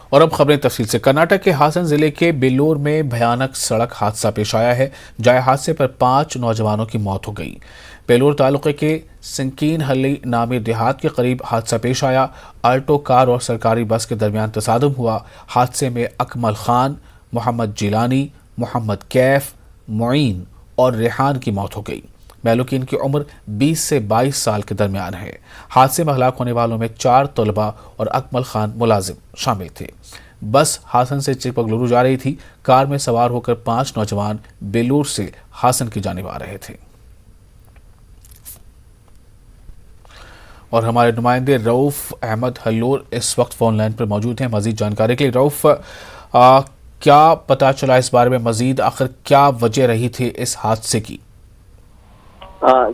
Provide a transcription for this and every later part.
اور اب خبریں تفصیل سے۔ کرناٹک کے ہاسن ضلع کے بیلور میں بھیانک سڑک حادثہ پیش آیا ہے، جائے حادثے پر 5 نوجوانوں کی موت ہو گئی۔ بیلور تعلقے کے سنکین ہلی نامی دیہات کے قریب حادثہ پیش آیا۔ آلٹو کار اور سرکاری بس کے درمیان تصادم ہوا۔ حادثے میں اکمل خان، محمد جیلانی، محمد کیف، معین اور ریحان کی موت ہو گئی۔ مہلوکین کی عمر 20 سے 22 سال کے درمیان ہے۔ حادثے میں ہلاک ہونے والوں میں 4 طلباء اور اکمل خان ملازم شامل تھے۔ بس ہاسن سے چکمگلورو جا رہی تھی۔ کار میں سوار ہو کر 5 نوجوان بیلور سے ہاسن کی جانب آ رہے تھے۔ اور ہمارے نمائندے رؤف احمد ہلور اس وقت فون لائن پر موجود ہیں مزید جانکاری کے لیے۔ رؤف، کیا پتہ چلا اس بارے میں مزید؟ آخر کیا وجہ رہی تھی اس حادثے کی؟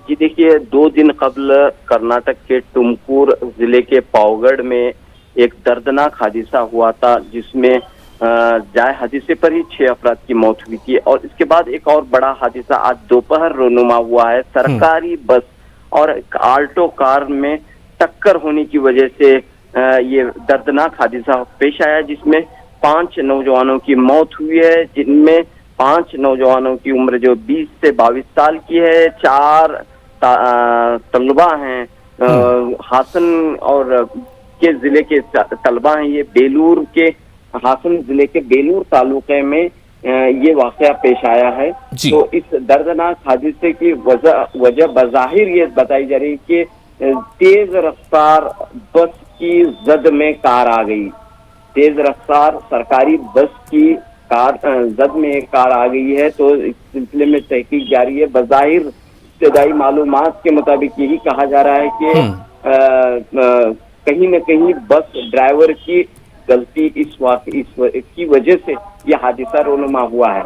جی دیکھیے، 2 دن قبل کرناٹک کے ٹمکور ضلع کے پاوگڑھ میں ایک دردناک حادثہ ہوا تھا، جس میں جائے حادثے پر ہی 6 افراد کی موت ہوئی تھی۔ اور اس کے بعد ایک اور بڑا حادثہ آج دوپہر رونما ہوا ہے۔ سرکاری بس اور ایک آلٹو کار میں ٹکر ہونے کی وجہ سے یہ دردناک حادثہ پیش آیا، جس میں 5 نوجوانوں کی موت ہوئی ہے، جن میں 5 نوجوانوں کی عمر جو 20 سے 22 سال کی ہے۔ 4 طلباء ہیں، ہاسن اور کے ضلع کے طلباء ہیں۔ یہ بیلور کے ہاسن ضلع کے بیلور تعلقے میں یہ واقعہ پیش آیا ہے۔ تو اس دردناک حادثے کی وجہ بظاہر یہ بتائی جا رہی کہ تیز رفتار بس کی زد میں کار آ گئی۔ تیز رفتار سرکاری بس کی زد میں ایک کار آ گئی ہے۔ تو اس سلسلے میں تحقیق جاری ہے۔ بظاہر ابتدائی معلومات کے مطابق یہی کہا جا رہا ہے کہ کہیں نہ کہیں بس ڈرائیور کی غلطی اس کی وجہ سے یہ حادثہ رونما ہوا ہے۔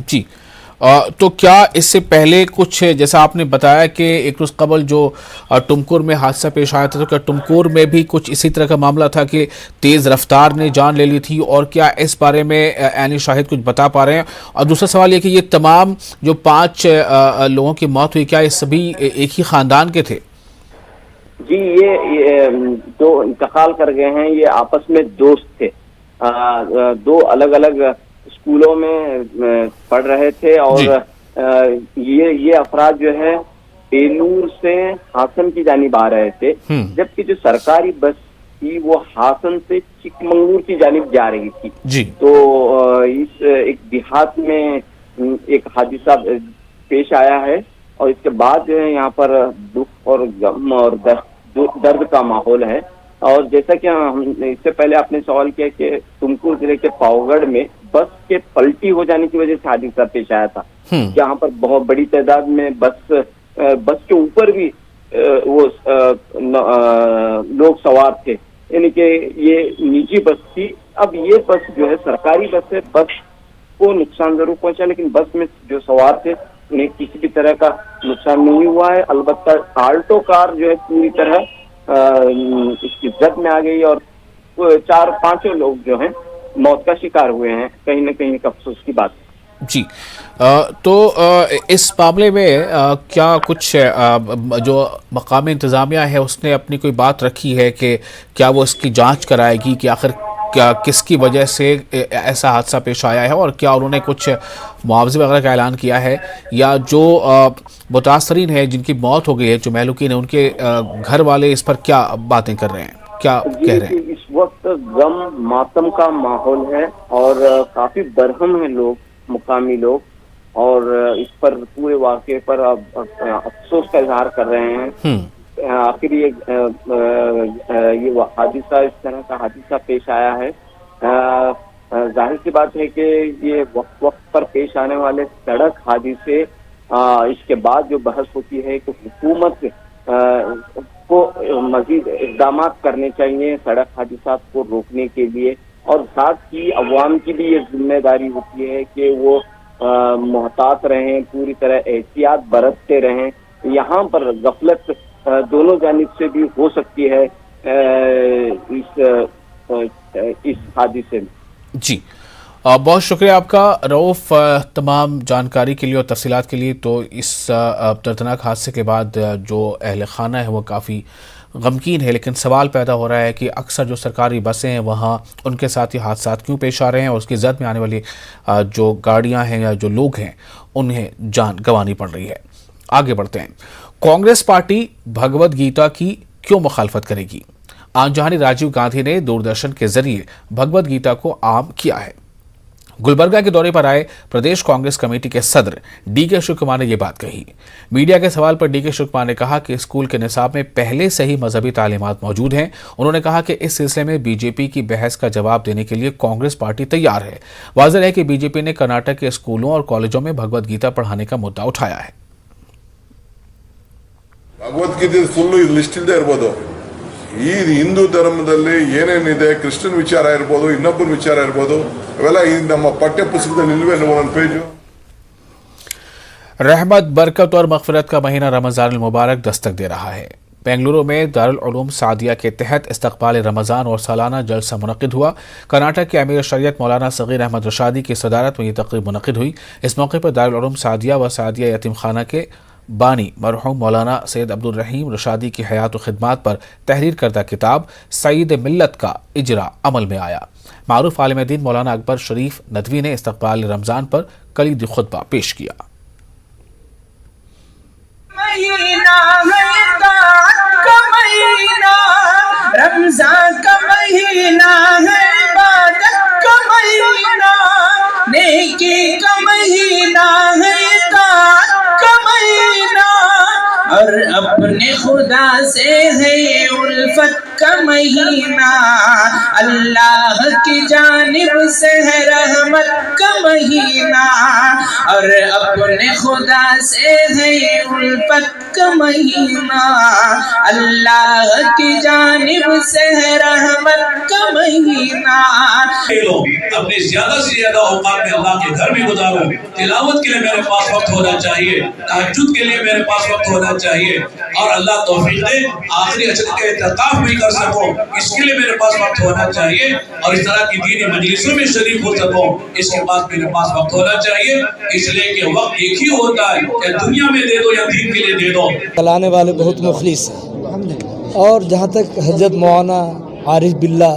جی، تو کیا اس سے پہلے کچھ، جیسا آپ نے بتایا کہ ایک روز قبل جو ٹمکور میں حادثہ پیش آیا تھا، تو کیا ٹمکور میں بھی کچھ اسی طرح کا معاملہ تھا کہ تیز رفتار نے جان لے لی تھی؟ اور کیا اس بارے میں عینی شاہد کچھ بتا پا رہے ہیں؟ اور دوسرا سوال یہ کہ یہ تمام جو 5 لوگوں کی موت ہوئی، کیا یہ سبھی ایک ہی خاندان کے تھے؟ جی، یہ جو انتقال کر گئے ہیں یہ آپس میں دوست تھے۔ 2 الگ الگ اسکولوں میں پڑھ رہے تھے، اور یہ افراد جو ہے بیلور سے ہاسن کی جانب آ رہے تھے، جبکہ جو سرکاری بس تھی وہ ہاسن سے چکمگلور کی جانب جا رہی تھی۔ تو اس ایک دیہات میں ایک حادثہ پیش آیا ہے، اور اس کے بعد جو ہے یہاں پر دکھ اور غم اور درد کا ماحول ہے۔ اور جیسا کہ اس سے پہلے آپ نے سوال کیا کہ ٹمکور ضلع کے پاوگڑھ میں بس کے پلٹی ہو جانے کی وجہ سے حادثہ پیش آیا تھا، جہاں پر بہت بڑی تعداد میں بس کے اوپر بھی وہ لوگ سوار تھے، یعنی کہ یہ نجی بس تھی۔ اب یہ بس جو ہے سرکاری بس ہے، بس کو نقصان ضرور پہنچا، لیکن بس میں جو سوار تھے انہیں کسی بھی طرح کا نقصان نہیں ہوا ہے۔ البتہ آلٹو کار جو ہے پوری طرح اس کی زد میں آ گئی، اور 4-5 لوگ جو ہیں موت کا شکار ہوئے ہیں۔ کہیں نہ کہیں ایک افسوس کی بات ہے۔ جی، تو اس معاملے میں کیا کچھ جو مقامی انتظامیہ ہے اس نے اپنی کوئی بات رکھی ہے کہ کیا وہ اس کی جانچ کرائے گی کہ آخر کس کی وجہ سے ایسا حادثہ پیش آیا ہے؟ اور کیا انہوں نے کچھ معاوضے وغیرہ کا اعلان کیا ہے؟ یا جو متاثرین ہیں جن کی موت ہو گئی ہے، جو مہلوکین ہیں، ان کے گھر والے اس پر کیا باتیں کر رہے ہیں، کیا کہہ رہے ہیں؟ اس وقت غم ماتم کا ماحول ہے، اور کافی برہم ہیں لوگ، مقامی لوگ، اور اس پر پورے واقعے پر افسوس کا اظہار کر رہے ہیں۔ آخر یہ حادثہ، اس طرح کا حادثہ پیش آیا ہے۔ ظاہر سی بات ہے کہ یہ وقت پر پیش آنے والے سڑک حادثے، اس کے بعد جو بحث ہوتی ہے کہ حکومت کو مزید اقدامات کرنے چاہیے سڑک حادثات کو روکنے کے لیے، اور ساتھ ہی عوام کی بھی یہ ذمہ داری ہوتی ہے کہ وہ محتاط رہیں، پوری طرح احتیاط برتتے رہیں۔ یہاں پر غفلت دونوں جانب سے بھی ہو سکتی ہے اس حادثے میں۔ جی، بہت شکریہ آپ کا رؤف، تمام جانکاری کے لیے اور تفصیلات کے لیے۔ تو اس دردناک حادثے کے بعد جو اہل خانہ ہے وہ کافی गमकीन है, लेकिन सवाल पैदा हो रहा है कि अक्सर जो सरकारी बसें हैं वहाँ उनके साथ ये हादसात क्यों पेश आ रहे हैं और उसकी जद में आने वाली जो गाड़ियाँ हैं या जो लोग हैं उन्हें जान गंवानी पड़ रही है। आगे बढ़ते हैं। कांग्रेस पार्टी भगवद गीता की क्यों मुखालफत करेगी? आनजहानी राजीव गांधी ने दूरदर्शन के जरिए भगवद गीता को आम किया है। गुलबर्गा के दौरे पर आए प्रदेश कांग्रेस कमेटी के सदर डी.के. शिव कुमार ने यह बात कही। मीडिया के सवाल पर डी.के. शिव कुमार ने कहा कि स्कूल के निसाब में पहले से ही मजहबी तालीमात मौजूद हैं। उन्होंने कहा कि इस सिलसिले में बीजेपी की बहस का जवाब देने के लिए कांग्रेस पार्टी तैयार है। वाज़ेह है कि बीजेपी ने कर्नाटक के स्कूलों और कॉलेजों में भगवद गीता पढ़ाने का मुद्दा उठाया है। ಭಗವದ್ಗೀತೆ ಫುಲ್ಲು ಲಿಸ್ಟ್ ಇಲ್ಲದೆ ಇರ್ಬೋದು, ಈ ಹಿಂದೂ ಧರ್ಮದಲ್ಲಿ ಏನೇನಿದೆ, ಕ್ರಿಶ್ಚಿಯನ್ ವಿಚಾರ ಇರ್ಬೋದು, ಇನ್ನೊಬ್ಬರ ವಿಚಾರ ಇರ್ಬೋದು, ಅವೆಲ್ಲ ಈ ನಮ್ಮ ಪಠ್ಯ ಪುಸ್ತಕದಲ್ಲಿ ಇಲ್ವೇ ಒಂದೊಂದು ಪೇಜು। रहमत, बरकत और मगफिरत का महीना रमज़ान मुबारक दस्तक दे रहा है। बेंगलुरु में दारुल उलूम सादिया के तहत इस्तक़बाल रमज़ान और सालाना जलसा मुनक़िद हुआ। कर्नाटक के अमीर शरीयत मौलाना सग़ीर अहमद रशादी की सदारत में यह तक़रीब मुनक़िद हुई। इस मौके पर दारुल उलूम सादिया व सादिया यतीम खाना के बानी मरहूम मौलाना सैयद अब्दुल रहीम रशादी की हयात व खिदमात पर तहरीर करदा किताब सईद मिल्लत का इजरा अमल में आया। मारूफ आलिम दीन मौलाना अकबर शरीफ नदवी ने इस्तक़बाल रमज़ान पर कलीदी खुतबा पेश किया। रमजान का महीना है, इबादत का महीना, नेकी का महीना है, इताअत का महीना, और अपने खुदा से है उल्फत का महीना, अल्लाह की जानिब से है रहमत का महीना, और अपने खुदा से है उल्फत का महीना, अल्लाह की जानिब से है रहमत का महीना। अपने ज्यादा से ज्यादा औकात में अल्लाह के घर में गुजारूं। तिलावत के लिए मेरे पास वक्त होना चाहिए, तहज्जुद के लिए मेरे पास वक्त होना चाहिए, और अल्लाह तौफीक दे आखिरी अजर के इत्तिकाफ भी कर सकूं, इसके लिए मेरे पास वक्त होना चाहिए, और इस तरह की दीनी मजलिसों में शरीक हो सकूं, इसके पास मेरे पास वक्त होना चाहिए। इसलिए कि वक्त एक ही होता है, या दुनिया में दे दो या दीन के लिए दे दो। चलाने वाले बहुत मुखलिस हैं, और जहाँ तक हजरत मौलाना आरिफ बिल्ला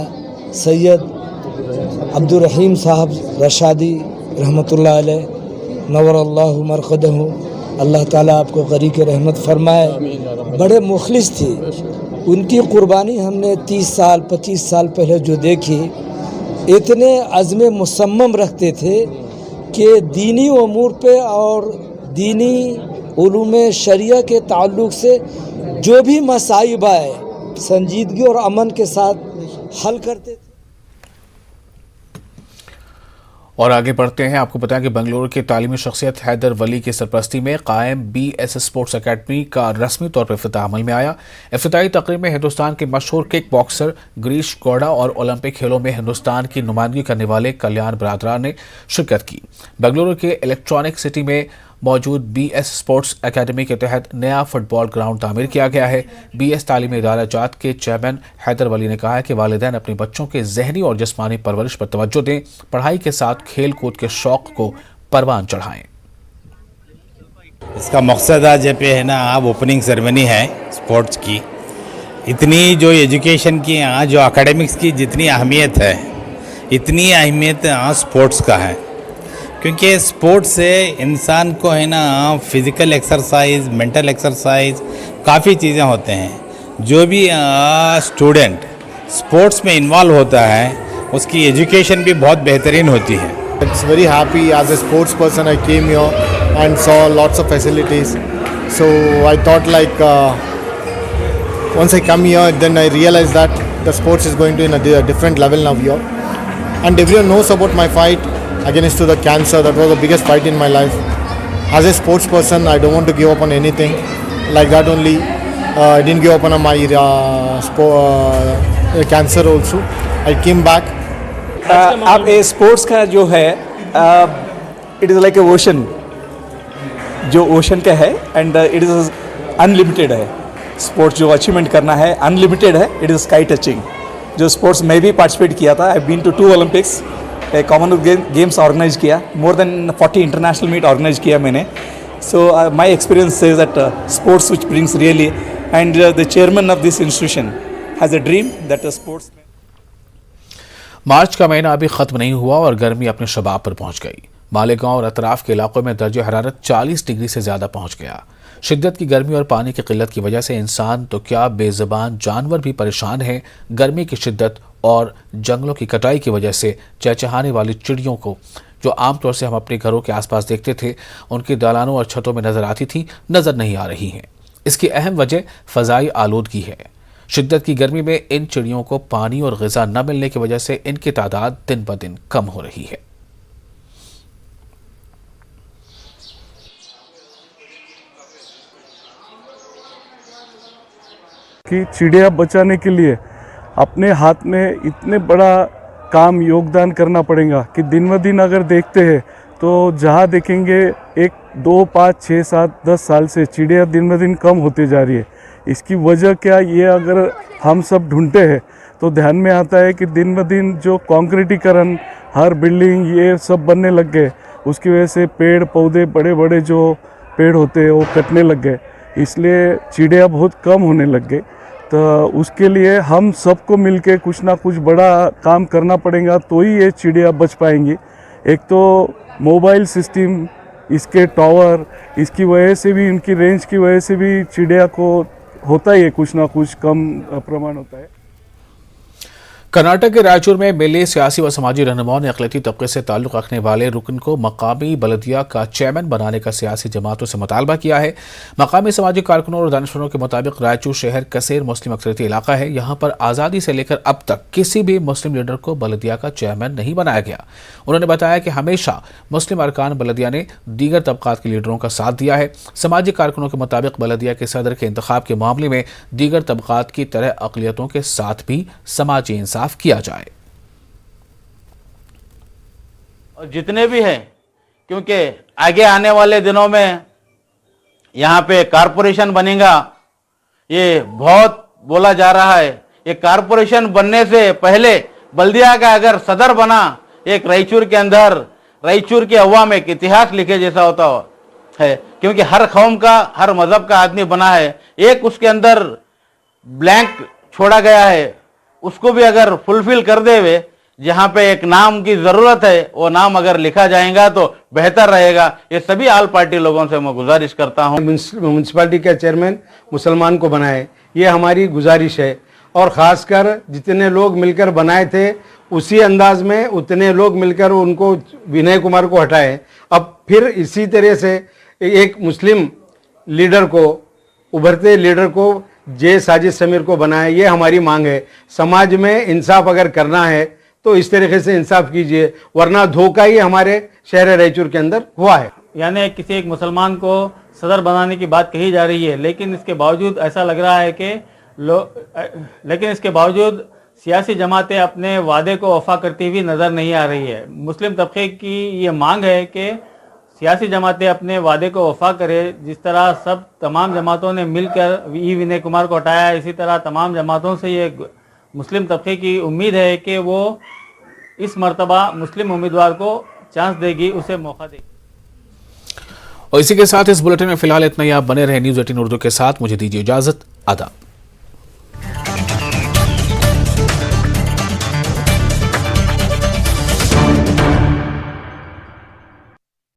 सैयद अब्दुल रहीम साहब रशादी रहमतुल्लाह अलैह नवर अल्लाह मरक़दहु, अल्लाह ताला आपको ग़री के रहमत फरमाए, बड़े मुखलिस थे। उनकी क़ुरबानी हमने 30 साल 25 साल पहले जो देखी, इतने अज़्म मुसम्मम रखते थे कि दीनी उमूर पे और दीनी उलूम शरिया के ताल्लुक़ से जो भी मसाइब आए संजीदगी और अमन के साथ हल करते थे। और आगे बढ़ते हैं। आपको बताएं कि बेंगलुरु की तालीमी शख्सियत हैदर वली की सरपरस्ती में कायम BS स्पोर्ट्स अकेडमी का रस्मी तौर पर इफ्तिताह अमल में आया। इफ्तिताही तकरीब में हिंदुस्तान के मशहूर किक बॉक्सर गिरीश गौड़ा और ओलंपिक खेलों में हिंदुस्तान की नुमाइंदगी करने वाले कल्याण बरादरान ने शिरकत की। बेंगलुरु के इलेक्ट्रॉनिक सिटी में मौजूद BS स्पोर्ट्स अकेडमी के तहत नया फुटबॉल ग्राउंड तामीर किया गया है। BS तालीमी इदारा जात के चेयरमैन हैदर वली ने कहा है कि वालिदैन अपने बच्चों के जहनी और जिस्मानी परवरिश पर तवज्जो दें, पढ़ाई के साथ खेल कूद के शौक को परवान चढ़ाएं। इसका मकसद आज पे है ना, आप ओपनिंग सेरेमनी है स्पोर्ट्स की, इतनी जो एजुकेशन की आज जो एकेडमिक्स की जितनी अहमियत है, इतनी अहमियत आज स्पोर्ट्स का है, क्योंकि स्पोर्ट्स से इंसान को है ना फिज़िकल एक्सरसाइज, मेंटल एक्सरसाइज, काफ़ी चीज़ें होते हैं। जो भी स्टूडेंट स्पोर्ट्स में इन्वॉल्व होता है उसकी एजुकेशन भी बहुत बेहतरीन होती है। It's very happy as a sports person I came here and saw lots of facilities. So I thought like once I come here then I realized that the sports is going to in a different level now here. And everyone knows about my fight against to the cancer. That was the biggest fight in my life. As a sports person I don't want to give up on anything. Like that only I didn't give up on my cancer also. I came back. अब ए sports का जो है it is like a ocean, जो ocean का है and it is unlimited है। Sports जो achievement करना है अनलिमिटेड है, इट इज़ स्काई टचिंग। जो स्पोर्ट्स में भी पार्टिसिपेट किया था, I been to 2 Olympics, Commonwealth Games organise किया, more than 40 international meet organise किया मैंने। So my experience says that sports which brings really and the chairman of this institution has a dream that a sportsman. मार्च का महीना अभी खत्म नहीं हुआ और गर्मी अपने शबाब पर पहुंच गई। मालेगांव और अतराफ के इलाकों में दर्जे हरारत 40 डिग्री से ज्यादा पहुंच गया। शिद्दत की गर्मी और पानी की किल्लत की वजह से इंसान तो क्या बेज़बान जानवर भी परेशान हैं। गर्मी की शिद्दत और जंगलों की कटाई की वजह से चहचहाने वाली चिड़ियों को जो आमतौर से हम अपने घरों के आसपास देखते थे, उनकी दालानों और छतों में नजर आती थी, नजर नहीं आ रही हैं। इसकी अहम वजह फ़ज़ाई आलूदगी है। शिद्दत की गर्मी में इन चिड़ियों को पानी और ग़िज़ा न मिलने की वजह से इनकी तादाद दिन ब दिन कम हो रही है। कि चिड़िया बचाने के लिए अपने हाथ में इतने बड़ा काम योगदान करना पड़ेगा कि दिन ब दिन अगर देखते हैं तो जहाँ देखेंगे 1, 2, 5, 6, 7, 10 साल से चिड़िया दिन ब दिन कम होते जा रही है। इसकी वजह क्या, ये अगर हम सब ढूंढते हैं तो ध्यान में आता है कि दिन ब दिन जो कंक्रीटीकरण, हर बिल्डिंग ये सब बनने लग गए, उसकी वजह से पेड़ पौधे, बड़े बड़े जो पेड़ होते हैं वो कटने लग गए, इसलिए चिड़िया बहुत कम होने लग गई। तो उसके लिए हम सबको मिलके कुछ ना कुछ बड़ा काम करना पड़ेगा तो ही ये चिड़िया बच पाएंगी। एक तो मोबाइल सिस्टम, इसके टावर, इसकी वजह से भी, इनकी रेंज की वजह से भी चिड़िया को होता ही है, कुछ ना कुछ कम प्रमाण होता है। कर्नाटक के रायचूर में मिले सियासी व समाजी रहनुमाओं ने अक़लियती तबके से ताल्लुक़ रखने वाले रुकन को मकामी बलदिया का चेयरमैन बनाने का सियासी जमातों से मुतालबा किया है। मकामी समाजी कारकुनों और दानिशवरों के मुताबिक रायचूर शहर कसीर मुस्लिम अक्सरियती इलाका है। यहाँ पर आज़ादी से लेकर अब तक किसी भी मुस्लिम लीडर को बलदिया का चेयरमैन नहीं बनाया गया। उन्होंने बताया कि हमेशा मुस्लिम अरकान बलदिया ने दीगर तबकात के लीडरों का साथ दिया है। समाजी कारकुनों के मुताबिक बलदिया के सदर के इंतखाब के मामले में दीगर तबकात की तरह अक़लियतों के साथ भी समाजी इंसाफ किया जाए। और जितने भी हैं, क्योंकि आगे आने वाले दिनों में यहाँ पे कारपोरेशन बनेगा, ये बहुत बोला जा रहा है। ये कारपोरेशन बनने से पहले बल्दिया का अगर सदर बना, एक रायचूर के अंदर, रायचूर की अवाम एक इतिहास लिखे जैसा होता है, क्योंकि हर कौम का, हर मजहब का आदमी बना है। एक उसके अंदर ब्लैंक छोड़ा गया है, उसको भी अगर फुलफिल कर दे हुए, जहाँ पे एक नाम की ज़रूरत है वो नाम अगर लिखा जाएगा तो बेहतर रहेगा। ये सभी आल पार्टी लोगों से मैं गुजारिश करता हूँ। म्यूनसिपालिटी का चेयरमैन मुसलमान को बनाए, ये हमारी गुजारिश है। और ख़ासकर जितने लोग मिलकर बनाए थे उसी अंदाज में उतने लोग मिलकर उनको विनय कुमार को हटाए। अब फिर इसी तरह से एक मुस्लिम लीडर को, उभरते लीडर को, जे साजिद समीर को बनाए, ये हमारी मांग है। समाज में इंसाफ अगर करना है तो इस तरीके से इंसाफ कीजिए, वरना धोखा ही हमारे शहर रायचूर के अंदर हुआ है। यानी किसी एक मुसलमान को सदर बनाने की बात कही जा रही है, लेकिन इसके बावजूद ऐसा लग रहा है कि लेकिन इसके बावजूद सियासी जमातें अपने वादे को वफा करती हुई नज़र नहीं आ रही है। मुस्लिम तबके की ये मांग है कि सियासी जमातें अपने वादे को वफा करें। जिस तरह सब तमाम जमातों ने मिलकर विनय कुमार को हटाया, इसी तरह तमाम जमातों से ये मुस्लिम तबके की उम्मीद है कि वो इस मर्तबा मुस्लिम उम्मीदवार को चांस देगी, उसे मौका देगी। और इसी के साथ इस बुलेटिन में फिलहाल इतना ही। आप बने रहे न्यूज़ 18 उर्दू के साथ। मुझे दीजिए इजाज़त। आदाब।